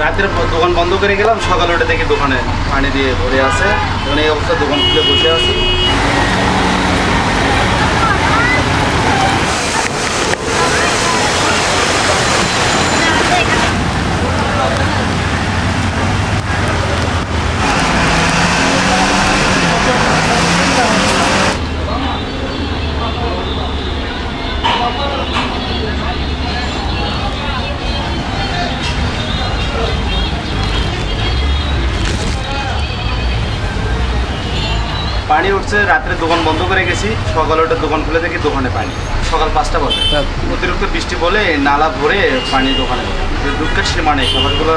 রাতের দোকান বন্ধ করে গেলাম, সকালে উঠে দেখি দোকানে পানি দিয়ে ভরে আছে। এখন এই অবস্থা দোকান খুলে বসে আছি। পানি উঠছে, রাত্রে দোকান বন্ধ করে গেছি, সকালে উঠে দোকান খুলে দেখি দোকানে পানি। সকাল 5টা বাজে অতিরিক্ত বৃষ্টি বলে নালা ভরে পানি দোকানে। দুঃখের সীমা নেই, সকালগুলো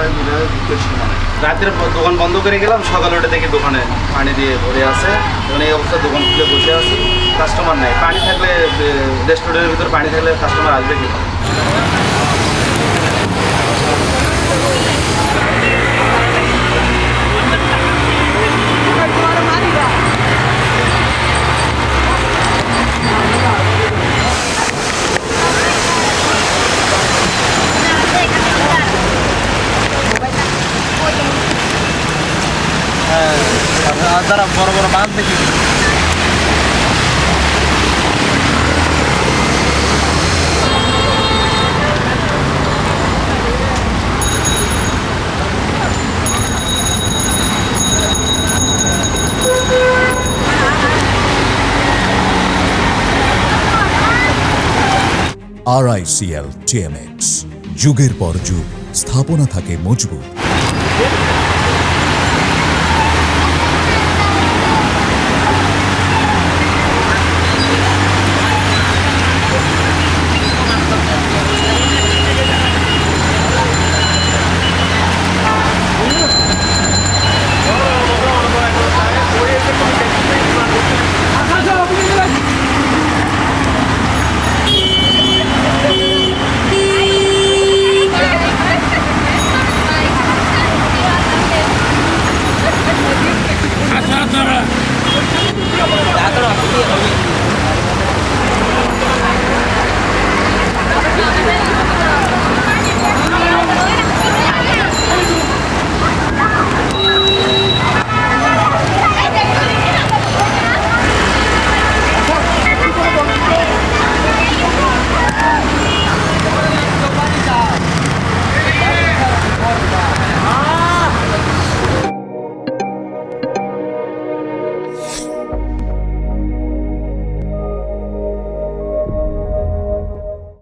দুঃখের সীমা নেই। রাতের দোকান বন্ধ করে গেলাম, সকালে উঠে দেখি দোকানে পানি দিয়ে ভরে আছে। এখন এই অবস্থা দোকান খুলে বসে আছি, কাস্টমার নেই। পানি থাকলে রেস্টুরেন্টের ভিতরে পানি থাকলে কাস্টমার আসবে কি? যারা বড় বড় মাছ দেখি RICL TMX, যুগের পর যুগ স্থাপনা থাকে মজবুত।